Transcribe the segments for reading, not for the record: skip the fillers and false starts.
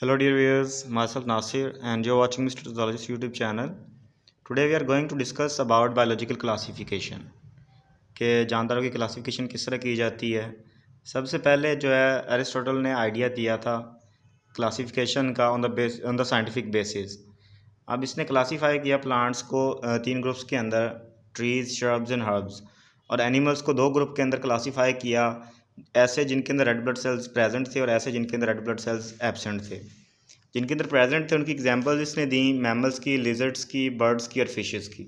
Hello dear viewers, myself Nasir and you're watching Mr. Zoologist YouTube channel. Today we are going to discuss about biological classification के जानदारों की classification किस तरह की जाती है। सबसे पहले जो है अरिस्टोटल ने आइडिया दिया था क्लासिफिकेशन का ऑन द साइंटिफिक बेसिस। अब इसने क्लासीफाई किया प्लांट्स को तीन ग्रुप्स के अंदर, ट्रीज, श्रब्स एंड हर्ब्स, और एनिमल्स को दो ग्रुप के अंदर क्लासीफाई किया, ऐसे जिनके अंदर रेड ब्लड सेल्स प्रेजेंट थे और ऐसे जिनके अंदर रेड ब्लड सेल्स एब्सेंट थे। जिनके अंदर प्रेजेंट थे उनकी एग्जांपल्स इसने दी मैमल्स की, लिजर्ड्स की, बर्ड्स की और फिशेस की।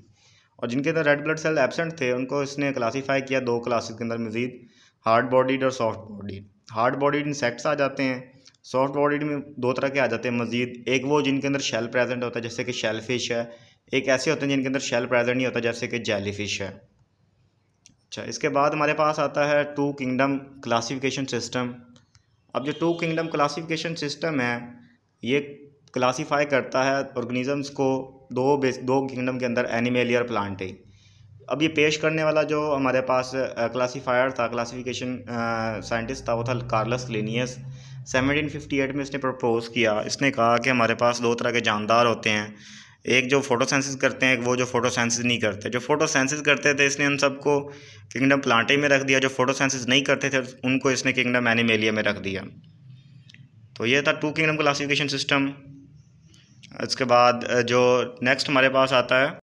और जिनके अंदर रेड ब्लड सेल एब्सेंट थे उनको इसने क्लासीफाई किया दो क्लासेस के अंदर मजीद, हार्ड बॉडीड और soft bodied. Hard bodied insects आ जाते हैं, सॉफ्ट बॉडीड में दो तरह के आ जाते हैं मजीद, एक वो जिनके अंदर शेल प्रेजेंट होता है जैसे कि शेल फिश है, एक ऐसे होते हैं जिनके अंदर शेल प्रेजेंट नहीं होता जैसे कि जेली फिश है। अच्छा, इसके बाद हमारे पास आता है टू किंगडम क्लासिफिकेशन सिस्टम। अब जो टू किंगडम क्लासिफिकेशन सिस्टम है ये क्लासीफाई करता है ऑर्गेनिजम्स को दो किंगडम के अंदर, एनिमल और प्लांट। अब ये पेश करने वाला जो हमारे पास क्लासीफायर था, क्लासिफिकेशन साइंटिस्ट था, वो था कार्लस लिनियस। 1758 में इसने प्रपोज किया। इसने कहा कि हमारे पास दो तरह के जानदार होते हैं, एक जो फोटोसेंसिस करते हैं, एक वो जो फोटोसेंसिस नहीं करते। जो फोटोसेंसिस करते थे इसने उन सबको किंगडम प्लांटे में रख दिया, जो फोटोसेंसिस नहीं करते थे उनको इसने किंगडम एनिमेलिया में रख दिया। तो ये था टू किंगडम क्लासिफिकेशन सिस्टम। इसके बाद जो नेक्स्ट हमारे पास आता है,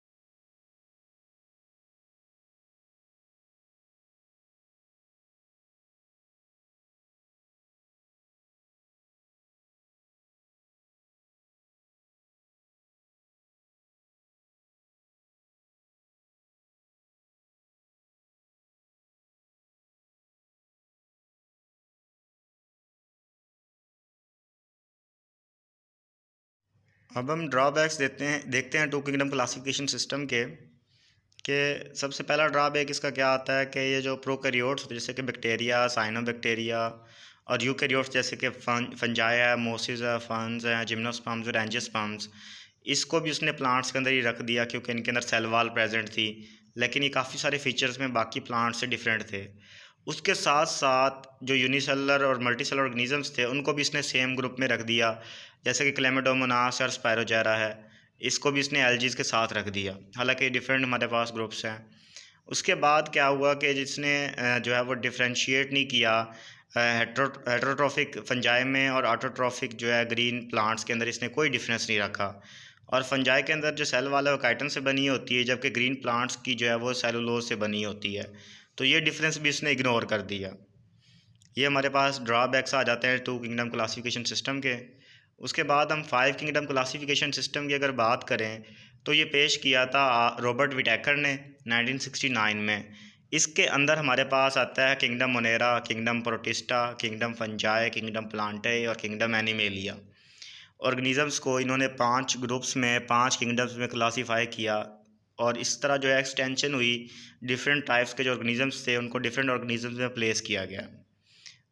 अब हम ड्रॉबैक्स देखते हैं टू किंगडम क्लासिफिकेशन सिस्टम के। सबसे पहला ड्रॉबैक इसका क्या आता है कि ये जो प्रोकैरियोट्स होते हैं जैसे कि बैक्टीरिया, साइनोबैक्टीरिया, और यूकैरियोट्स जैसे कि फंजाई है, मोसिस है, फंस हैं, जिम्नोस्पर्म्स और एंजियोस्पर्म्स, इसको भी उसने प्लांट्स के अंदर ही रख दिया क्योंकि इनके अंदर सेल वॉल प्रेजेंट थी। लेकिन ये काफ़ी सारे फीचर्स में बाकी प्लांट्स से डिफरेंट थे। उसके साथ साथ जो यूनिसेलुलर और मल्टीसेलुलर ऑर्गेनिजम्स थे उनको भी इसने सेम ग्रुप में रख दिया, जैसे कि क्लेमाडोमोनास और स्पायरोजेरा है, इसको भी इसने एल्जीज के साथ रख दिया, हालांकि डिफरेंट हमारे पास ग्रुप्स हैं। उसके बाद क्या हुआ कि जिसने जो है वो डिफ्रेंशिएट नहीं किया हेट्रोट्रॉफिक फंजाई में और ऑटोट्रॉफिक जो है ग्रीन प्लांट्स के अंदर, इसने कोई डिफरेंस नहीं रखा। और फंजाई के अंदर जो सेल वाला वो काइटन से बनी होती है, जबकि ग्रीन प्लांट्स की जो है वो सेलुलोज से बनी होती है। तो ये डिफरेंस भी इसने इग्नोर कर दिया। ये हमारे पास ड्रॉबैक्स आ जाते हैं टू किंगडम क्लासिफिकेशन सिस्टम के। उसके बाद हम फाइव किंगडम क्लासिफिकेशन सिस्टम की अगर बात करें तो ये पेश किया था रॉबर्ट विटेकर ने 1969 में। इसके अंदर हमारे पास आता है kingdom Monera, kingdom protista, kingdom fungi, kingdom Plantae और किंगडम एनिमेलिया। ऑर्गेनिजम्स को इन्होंने पांच ग्रुप्स में, पांच किंगडम्स में क्लासीफाई किया, और इस तरह जो है एक्सटेंशन हुई, डिफरेंट टाइप्स के जो ऑर्गेनिजम्स थे उनको डिफरेंट ऑर्गेनिजम्स में प्लेस किया गया।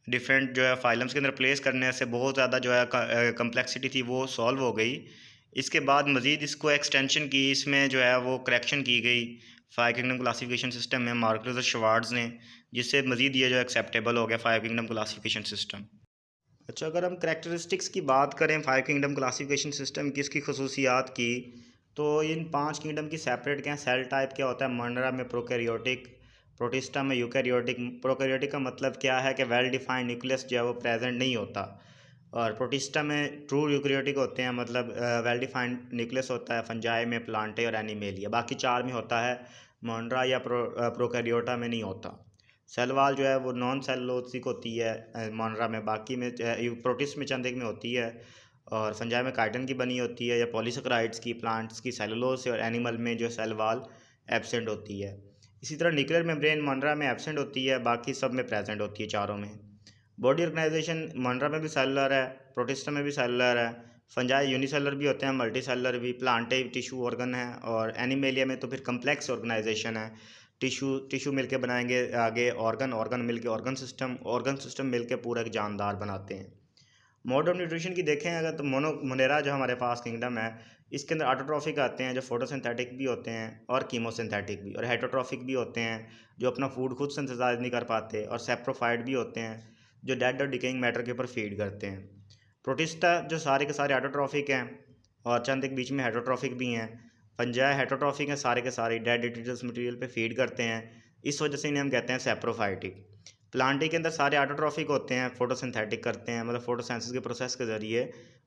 डिफरेंट जो है फाइलम्स के अंदर प्लेस करने से बहुत ज़्यादा जो है कम्प्लेक्सिटी थी वो सॉल्व हो गई। इसके बाद मज़ीद इसको एक्सटेंशन की, इसमें जो है वो करेक्शन की गई फाइव किंगडम क्लासिफिकेशन सिस्टम में मार्कस श्वार्ट्ज़ ने, जिससे मज़ीद ये जो एक्सेप्टेबल हो गया फाइव किंगडम क्लासिफिकेशन सिस्टम। अच्छा, अगर हम करेक्टरिस्टिक्स की बात करें फाइव किंगडम क्लासिफिकेशन सिस्टम की, इसकी खसूसियात की, तो इन पांच किंगडम की सेपरेट क्या सेल टाइप क्या होता है। मोनेरा में प्रोकैरियोटिक, प्रोटिस्टा में यूकैरियोटिक। प्रोकैरियोटिक का मतलब क्या है कि वेल डिफाइंड न्यूक्लियस जो है वो प्रेजेंट नहीं होता, और प्रोटिस्टा में ट्रू यूकैरियोटिक होते हैं, मतलब वेल डिफाइंड न्यूक्लियस होता है। फंजाई में, प्लांटे और एनिमेलिया, बाकी चार में होता है। मोनेरा या प्रोकैरियोटा में नहीं होता। सेल वाल जो है वो नॉन सेलुलोसिक होती है मोनेरा में, बाकी में प्रोटिस्ट में चंद एक में होती है, और फंजाई में काइटिन की बनी होती है या पॉलीसेकेराइड्स की, प्लांट्स की सेलुलोज से, और एनिमल में जो सेल वाल एब्सेंट होती है। इसी तरह न्यूक्लियर मेम्ब्रेन मोनेरा में एब्सेंट होती है, बाकी सब में प्रेजेंट होती है, चारों में। बॉडी ऑर्गेनाइजेशन मोनेरा में भी सेलुलर है, प्रोटिस्टा में भी सेलुलर है, फंजाई यूनिसेलुलर भी होते हैं, मल्टी सेलुलर भी, प्लांटे टिश्यू ऑर्गन है, और एनिमेलिया में तो फिर कम्प्लेक्स ऑर्गेनाइजेशन है। टिश्यू मिलके बनाएंगे आगे ऑर्गन, ऑर्गन मिलके ऑर्गन सिस्टम मिलके पूरा एक जानदार बनाते हैं। मोड ऑफ न्यूट्रिशन की देखें अगर तो मोनेरा जो हमारे पास किंगडम है, इसके अंदर ऑटोट्रॉफिक आते हैं जो फोटोसिंथेटिक भी होते हैं और कीमोसिंथेटिक भी, और हेटरोट्रॉफिक भी होते हैं जो अपना फूड खुद सिंथेसाइज नहीं कर पाते, और सेप्रोफाइट भी होते हैं जो डेड और डिकेइंग मैटर के ऊपर फीड करते हैं। प्रोटिस्टा जो सारे के सारे ऑटोट्रॉफिक हैं और चंद एक बीच में हेटरोट्रॉफिक भी हैं। फंजाई हेटरोट्रॉफिक हैं सारे के सारे, डेड डिट्रीटस मटेरियल पे फीड करते हैं, इस वजह से इन्हें हम कहते हैं सैप्रोफाइटिक। प्लांटी के अंदर सारे ऑटोट्रॉफिक होते हैं, फोटोसिंथेटिक करते हैं, मतलब फोटोसेंसिस के प्रोसेस के ज़रिए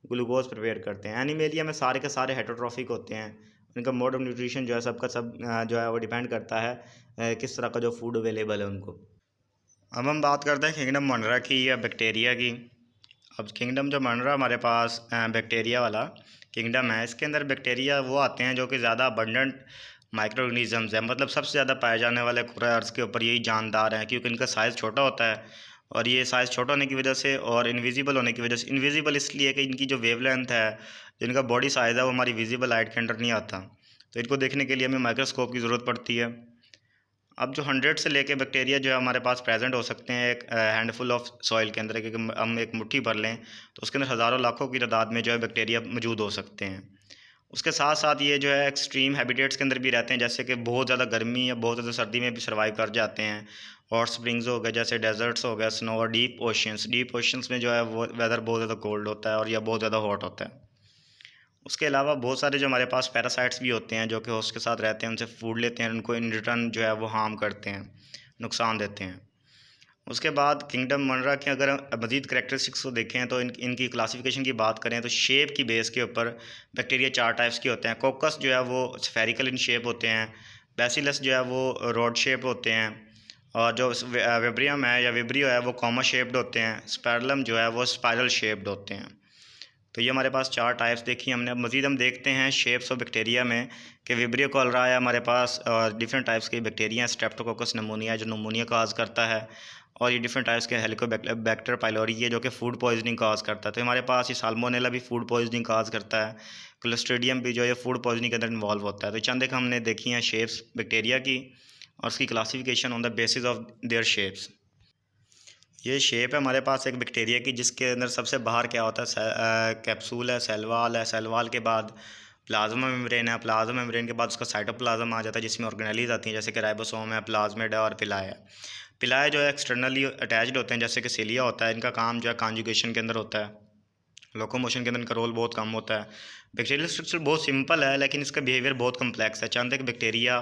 ग्लूकोज प्रिपेयर करते हैं। एनिमेलिया में सारे के सारे हेटरोट्रॉफिक होते हैं, उनका मोड ऑफ न्यूट्रिशन जो है सबका सब जो है वो डिपेंड करता है किस तरह का जो फूड अवेलेबल है उनको। अब हम बात करते हैं किंगडम मोनरा की या बैक्टीरिया की। अब किंगडम जो मोनरा हमारे पास बैक्टीरिया वाला किंगडम है, इसके अंदर बैक्टीरिया वो आते हैं जो कि ज़्यादा अबंडेंट माइक्रो ऑर्गेनिज़म्स हैं, मतलब सबसे ज़्यादा पाए जाने वाले पूरे अर्थ के ऊपर यही जानदार हैं, क्योंकि इनका साइज़ छोटा होता है। और ये साइज़ छोटा होने की वजह से और इनविजिबल होने की वजह से, इनविजिबल इसलिए कि इनकी जो वेवलेंथ है, जो इनका बॉडी साइज़ है वो हमारी विजिबल लाइट के अंडर नहीं आता, तो इनको देखने के लिए हमें माइक्रोस्कोप की ज़रूरत पड़ती है। अब जो 100 से लेके बैक्टीरिया जो है हमारे पास प्रेजेंट हो सकते हैं एक हैंडफुल ऑफ सॉइल के अंदर, क्योंकि हम एक मुट्ठी भर लें तो उसके अंदर हज़ारों लाखों की तादाद में जो है बैक्टीरिया मौजूद हो सकते हैं। उसके साथ साथ ये जो है एक्सट्रीम हैबिटेट्स के अंदर भी रहते हैं, जैसे कि बहुत ज़्यादा गर्मी या बहुत ज़्यादा सर्दी में भी सर्वाइव कर जाते हैं। हॉट स्प्रिंग्स हो गए, जैसे डेजर्ट्स हो गया, स्नो, और डीप ओशंस में जो है वो वेदर बहुत ज़्यादा कोल्ड होता है और या बहुत ज़्यादा हॉट होता है। उसके अलावा बहुत सारे जो हमारे पास पैरासाइट्स भी होते हैं जो कि होस्ट के साथ रहते हैं, उनसे फूड लेते हैं, उनको इन रिटर्न जो है वो हार्म करते हैं, नुकसान देते हैं। उसके बाद किंगडम मोनरा के अगर मज़ीद करैक्टरिस्टिक्स को देखें तो इनकी क्लासिफिकेशन की बात करें तो शेप की बेस के ऊपर बैक्टीरिया 4 टाइप्स के होते हैं। कोकस जो है वो स्फेरिकल इन शेप होते हैं, बैसिलस जो है वो रॉड शेप होते हैं, और जो विब्रियम है या विब्रियो है वो कॉमा शेप्ड होते हैं, स्पाइरलम जो है वो स्पाइरल शेप्ड होते हैं। तो ये हमारे पास 4 टाइप्स देखी हमने। अब मज़ीद हम देखते हैं शेप्स ऑफ बैक्टीरिया में कि विब्रियो कॉलरा है हमारे पास, और डिफरेंट टाइप्स के बैक्टीरिया हैं। स्ट्रेप्टोकोकस नमूनिया जो नमूनिया काज करता है, और ये डिफरेंट टाइप्स के हेलिकोबैक्टर पाइलोरी है जो कि फूड पॉइजनिंग काज करता है। तो हमारे पास ये साल्मोनेला भी फूड पॉइजनिंग काज करता है, क्लोस्ट्रीडियम भी जो है फूड पॉइजनिंग के अंदर इन्वॉल्व होता है। तो चंद एक हमने देखी हैं शेप्स बैक्टीरिया की और उसकी classification on the basis of their shapes. ये शेप है हमारे पास एक बैक्टीरिया की, जिसके अंदर सबसे बाहर क्या होता है, कैप्सूल है, सेल वाल है, सेल वाल के बाद प्लाज्मा मेम्ब्रेन है, प्लाज्मा मेम्ब्रेन के बाद उसका साइटोप्लाज्म आ जाता है जिसमें ऑर्गेनेलीज आती हैं, जैसे कि राइबोसोम है, प्लाज्मिड है और पिलाए है। पिलाए जो है एक्सटर्नली अटैच्ड होते हैं, जैसे कि सिलिया होता है, इनका काम जो है कॉन्जुगेशन के अंदर होता है, लोकोमोशन के अंदर इनका रोल बहुत कम होता है। बैक्टीरियल स्ट्रक्चर बहुत सिंपल है लेकिन इसका बिहेवियर बहुत कम्प्लेक्स है। चंद एक बैक्टीरिया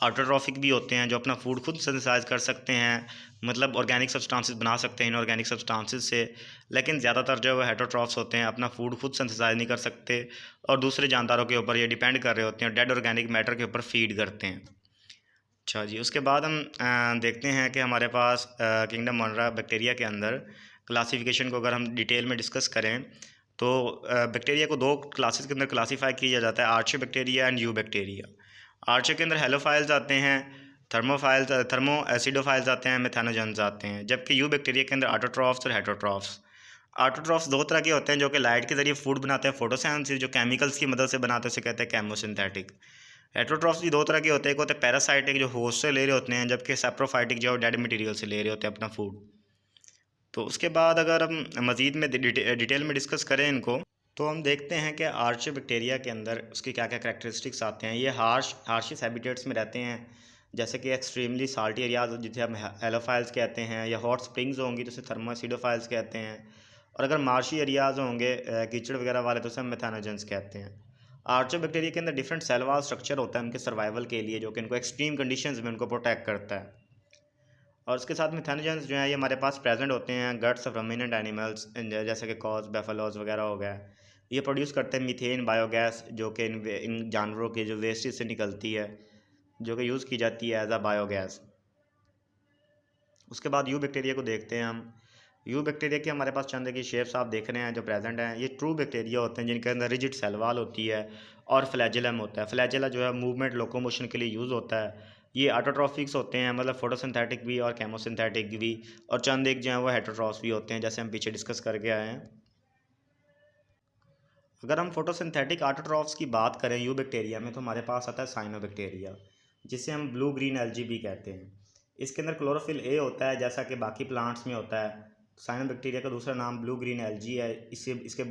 ऑटोट्रॉफिक भी होते हैं जो अपना फूड खुद सिंथेसाइज कर सकते हैं, मतलब ऑर्गेनिक सब्सटेंसेस बना सकते हैं इनऑर्गेनिक सब्सटेंसेस से, लेकिन ज़्यादातर जो है वो हेटरोट्रॉफ्स होते हैं, अपना फूड खुद सिंथेसाइज नहीं कर सकते और दूसरे जानदारों के ऊपर ये डिपेंड कर रहे होते हैं, डेड ऑर्गेनिक मैटर के ऊपर फीड करते हैं। अच्छा जी, उसके बाद हम देखते हैं कि हमारे पास किंगडम मोनरा बैक्टीरिया के अंदर क्लासिफिकेशन को अगर हम डिटेल में डिस्कस करें तो बैक्टीरिया को 2 क्लासेस के अंदर क्लासीफाई किया जाता है, आर्चे बैक्टीरिया एंड यू बैक्टीरिया। आर्चे के अंदर हेलोफाइल्स आते हैं, थर्मो एसिडोफाइल्स आते हैं, मेथानोजेंस आते हैं, जबकि यू बैक्टीरिया के अंदर ऑटोट्रॉफ्स और हेटरोट्रॉफ्स। ऑटोट्रॉफ्स 2 तरह के होते हैं जो कि लाइट के ज़रिए फूड बनाते हैं, फोटोसिंथेसिस जो केमिकल्स की मदद से बनाते हैं उसे कहते हैं केमोसिंथेटिक। हेटरोट्रॉफ्स भी 2 तरह के होते हैं, एक होते हैं पैरासाइटिक जो होस्ट से ले रहे होते हैं, जबकि सैप्रोफाइटिक जो डेड मटेरियल से ले रहे होते हैं अपना फूड। तो उसके बाद अगर हम मज़ीद में डिटेल में डिस्कस करें इनको, तो हम देखते हैं कि आर्चे बैक्टीरिया के अंदर उसके क्या क्या करैक्टरिस्टिक्स आते हैं। ये हार्शिस हैबिटेट्स में रहते हैं, जैसे कि एक्सट्रीमली साल्टी एरियाज जिसे हम हेलोफाइल्स कहते हैं, या हॉट स्प्रिंग्स होंगी तो उसे थर्मोएसिडोफाइल्स कहते हैं, और अगर मार्शी एरियाज़ होंगे कीचड़ वगैरह वाले तो उसे हम मेथानोजेंस कहते हैं। आर्चे बैक्टीरिया के अंदर डिफरेंट सेल वाल स्ट्रक्चर होता है उनके सर्वाइवल के लिए, जो कि इनको एक्सट्रीम कंडीशंस में उनको प्रोटेक्ट करता है। और उसके साथ मेथानोजेंस जो है ये हमारे पास प्रेजेंट होते हैं गट्स ऑफ रमिनेंट एनिमल्स, जैसे कि कॉज, बेफलोज वगैरह हो गया। ये प्रोड्यूस करते हैं मीथेन बायोगैस, जो कि इन जानवरों के जो वेस्टेज से निकलती है, जो कि यूज़ की जाती है एज अ बायोगैस। उसके बाद यू बैक्टीरिया को देखते हैं हम। यू बैक्टीरिया की हमारे पास चंद की शेप्स आप देख रहे हैं जो प्रेजेंट हैं, ये ट्रू बैक्टीरिया होते हैं जिनके अंदर रिजिड सेल वॉल होती है और फ्लैजेलम होता है। फ्लैजेला जो है मूवमेंट लोकोमोशन के लिए यूज़ होता है। ये ऑटोट्रॉफिक्स होते हैं, मतलब फोटोसिंथेटिक भी और केमोसिंथेटिक भी, और चंद एक जो है वो हेटरोट्रॉफ्स भी होते हैं, जैसे हम पीछे डिस्कस करके आए हैं। अगर हम फोटोसिंथेटिक ऑटोट्रॉफ्स की बात करें यू बैक्टीरिया में, तो हमारे पास आता है साइनोबैक्टीरिया, जिसे हम ब्लू ग्रीन एल्गी भी कहते हैं। इसके अंदर क्लोरोफिल ए होता है जैसा कि बाकी प्लांट्स में होता है। साइनोबैक्टीरिया का दूसरा नाम ब्लू ग्रीन एल्गी है, इसके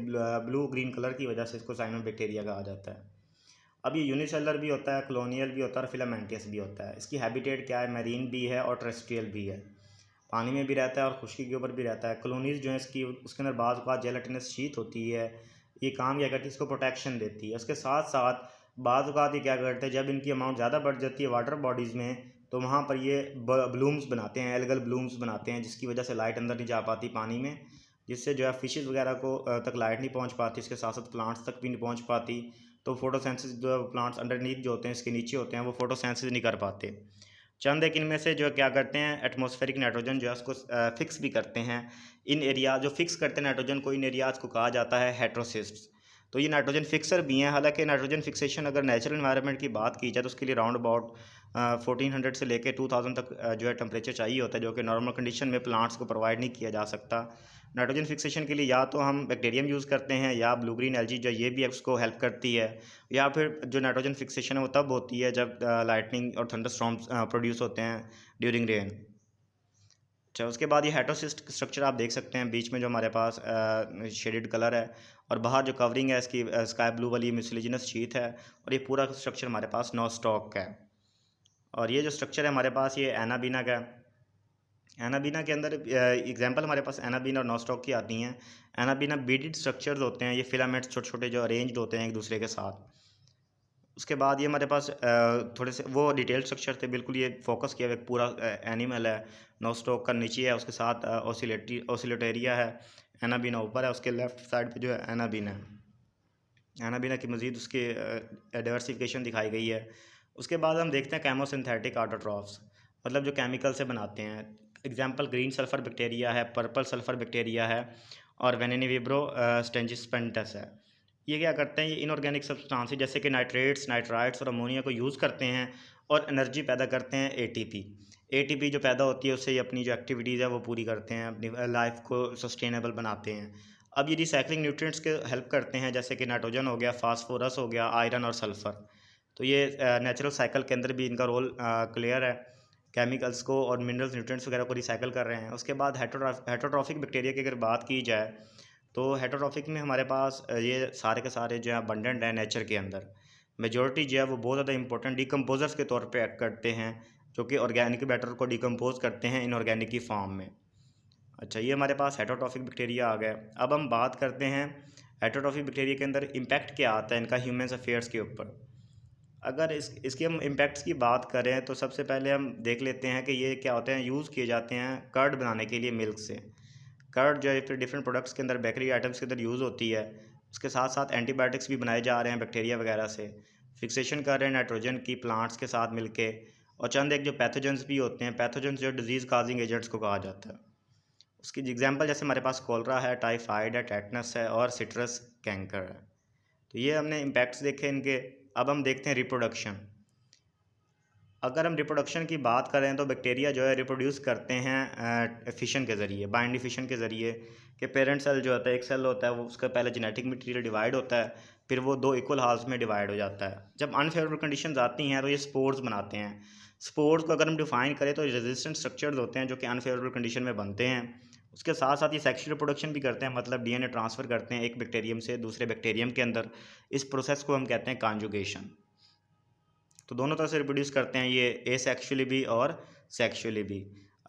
ब्लू ग्रीन कलर की वजह से इसको साइनोबैक्टीरिया कहा जाता है। अब ये यूनिसेलर भी होता है, कॉलोनियल भी होता है और फिलामेंटियस भी होता है। इसकी हैबिटेट क्या है, मैरीन भी है और टेरेस्ट्रियल भी है। पानी में भी रहता है और खुश्की के ऊपर भी रहता है। कॉलोनीज़ जो है इसकी, उसके अंदर बाज़ औक़ात जेलेटिनस शीट होती है। ये काम क्या करती है, इसको प्रोटेक्शन देती है। उसके साथ साथ बाज़ औक़ात ये क्या करते हैं, जब इनकी अमाउंट ज़्यादा बढ़ जाती है वाटर बॉडीज़ में, तो वहाँ पर ये ब्लूम्स बनाते हैं, एल्गल ब्लूम्स बनाते हैं, जिसकी वजह से लाइट अंदर नहीं जा पाती पानी में, जिससे जो है फिशेज़ वगैरह को तक लाइट नहीं पहुँच पाती। इसके साथ साथ प्लांट्स तक भी नहीं पहुँच पाती। तो फोटोसिंथेसिस जो प्लांट्स अंडरनीथ जो होते हैं, इसके नीचे होते हैं, वो फोटोसिंथेसिस नहीं कर पाते। चंद एक इनमें से जो क्या करते हैं, एटमॉस्फेरिक नाइट्रोजन जो है उसको फिक्स भी करते हैं। इन एरिया जो फिक्स करते हैं नाइट्रोजन को, इन एरियाज़ को कहा जाता है हेट्रोसिस्ट्स। तो ये नाइट्रोजन फिक्सर भी हैं। हालांकि नाइट्रोजन फिक्सेशन अगर नेचुरल एनवायरनमेंट की बात की जाए तो उसके लिए राउंड अबाउट 1400 से लेके 2000 तक जो है टेम्परेचर चाहिए होता है, जो कि नॉर्मल कंडीशन में प्लांट्स को प्रोवाइड नहीं किया जा सकता। नाइट्रोजन फिक्सेशन के लिए या तो हम बैक्टीरियम यूज़ करते हैं, या ब्लू ग्रीन एल्गी जो ये भी उसको हेल्प करती है, या फिर जो नाइट्रोजन फिक्सेशन है वो तब होती है जब लाइटनिंग और थंडरस्टॉर्म्स प्रोड्यूस होते हैं ड्यूरिंग रेन। अच्छा, उसके बाद ये हेट्रोसिस्ट स्ट्रक्चर आप देख सकते हैं, बीच में जो हमारे पास शेडेड कलर है, और बाहर जो कवरिंग है इसकी स्काई ब्लू वाली म्यूसिलेजिनस शीट है, और ये पूरा स्ट्रक्चर हमारे पास नोस्टॉक है। और ये जो स्ट्रक्चर है हमारे पास, ये एनाबीना का है। एनाबीना के अंदर एग्जांपल हमारे पास एनाबीना और नोस्टॉक की आती हैं। एनाबीना बीडेड स्ट्रक्चर्स होते हैं, ये फिलामेंट्स छोटे छोटे जो अरेंज्ड होते हैं एक दूसरे के साथ। उसके बाद ये हमारे पास थोड़े से वो डिटेल स्ट्रक्चर थे, बिल्कुल ये फोकस किया हुआ एक पूरा एनिमल है। नोस्टॉक का नीचे है, उसके साथ ओसिलेटेरिया है, एनाबीना ऊपर है, उसके लेफ्ट साइड पे जो है एनाबीना है। एनाबीना की मज़ीद उसके डाइवर्सिफिकेशन दिखाई गई है। उसके बाद हम देखते हैं केमोसिंथेटिक ऑटोट्रॉफ्स, मतलब जो केमिकल से बनाते हैं। एग्जांपल ग्रीन सल्फ़र बैक्टीरिया है, पर्पल सल्फ़र बैक्टीरिया है, और वेनेनिविब्रो स्टेंजिस्पेंटस है। ये क्या करते हैं, ये इनऑर्गेनिक सब्सटेंसेस जैसे कि नाइट्रेट्स, नाइट्राइट्स और अमोनिया को यूज़ करते हैं और एनर्जी पैदा करते हैं एटीपी। एटीपी जो पैदा होती है उससे ये अपनी जो एक्टिविटीज़ है वो पूरी करते हैं, अपनी लाइफ को सस्टेनेबल बनाते हैं। अब ये रिसाइकलिंग न्यूट्रिएंट्स के हेल्प करते हैं, जैसे कि नाइट्रोजन हो गया, फास्फोरस हो गया, आयरन और सल्फ़र। तो ये नेचुरल साइकिल के अंदर भी इनका रोल क्लियर है। केमिकल्स को और मिनरल्स न्यूट्रिएंट्स वगैरह को रिसाइकिल कर रहे हैं। उसके बाद हेटरोट्रॉफिक बैक्टीरिया की अगर बात की जाए, तो हेटरोट्रॉफिक में हमारे पास ये सारे के सारे जो है अबंडेंट है नेचर के अंदर। मेजॉरिटी जो है वो बहुत ज़्यादा इंपॉर्टेंट डिकम्पोजर्स के तौर पे एक्ट करते हैं, जो कि ऑर्गेनिक मैटर को डिकम्पोज करते हैं इनऑर्गेनिक की फॉर्म में। अच्छा, ये हमारे पास हेटरोट्रॉफिक बैक्टीरिया आ गया। अब हम बात करते हैं हेटरोट्रॉफिक बैक्टीरिया के अंदर इम्पैक्ट क्या आता है इनका ह्यूमन अफेयर्स के ऊपर। अगर इसके हम इम्पैक्ट्स की बात करें तो सबसे पहले हम देख लेते हैं कि ये क्या होते हैं, यूज़ किए जाते हैं कर्ड बनाने के लिए मिल्क से। कर्ड जो है फिर डिफरेंट प्रोडक्ट्स के अंदर, बेकरी आइटम्स के अंदर यूज़ होती है। उसके साथ साथ एंटीबायोटिक्स भी बनाए जा रहे हैं बैक्टीरिया वगैरह से। फिक्सेशन कर रहे हैं नाइट्रोजन की प्लांट्स के साथ मिलके। और चंद एक जो पैथोजेंस भी होते हैं, पैथोजेंस जो डिजीज़ काजिंग एजेंट्स को कहा जाता है। उसकी एग्जांपल जैसे हमारे पास कोलरा है, टाइफाइड है, टेटनस है और सिट्रस कैंकर है। तो ये हमने इम्पैक्ट्स देखे इनके। अब हम देखते हैं रिप्रोडक्शन। अगर हम रिप्रोडक्शन की बात करें तो बैक्टीरिया जो है रिप्रोड्यूस करते हैं फिशन के ज़रिए, बाइंडी फिशन के ज़रिए। कि पेरेंट सेल जो होता है, एक सेल होता है, वो उसका पहले जेनेटिक मटेरियल डिवाइड होता है, फिर वो दो इक्वल हाल्स में डिवाइड हो जाता है। जब अनफेवरेबल कंडीशंस आती हैं तो ये स्पोर्स बनाते हैं। स्पोर्स को अगर हम डिफाइन करें तो रेजिस्टेंट स्ट्रक्चर्स होते हैं जो कि अनफेवरेबल कंडीशन में बनते हैं। उसके साथ साथ ये सेक्शुअल रिप्रोडक्शन भी करते हैं, मतलब डीएनए ट्रांसफ़र करते हैं एक बैक्टीरियम से दूसरे बैक्टीरियम के अंदर। इस प्रोसेस को हम कहते हैं कॉन्जुगेशन। तो दोनों तरह से रिप्रोड्यूस करते हैं ये, एसेक्सुअली भी और सेक्सुअली भी।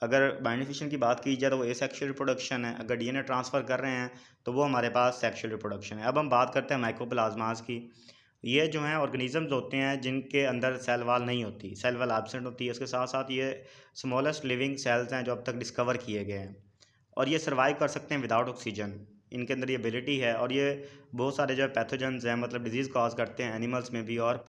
अगर बाइंडिंग फिशन की बात की जाए तो वो एसेक्सुअल रिप्रोडक्शन है, अगर डीएनए ट्रांसफ़र कर रहे हैं तो वो हमारे पास सेक्सुअल रिप्रोडक्शन है। अब हम बात करते हैं माइकोप्लाज्मास की। ये जो हैं ऑर्गेनिजम्स होते हैं जिनके अंदर सेल वाल नहीं होती, सेल वाल एब्सेंट होती है। उसके साथ साथ ये स्मॉलेस्ट लिविंग सेल्स हैं जो अब तक डिस्कवर किए गए हैं, और ये सर्वाइव कर सकते हैं विदाउट ऑक्सीजन। इनके अंदर ये एबिलिटी है, और ये बहुत सारे जो पैथोजेंस हैं, मतलब डिजीज़ कॉज करते हैं एनिमल्स में भी और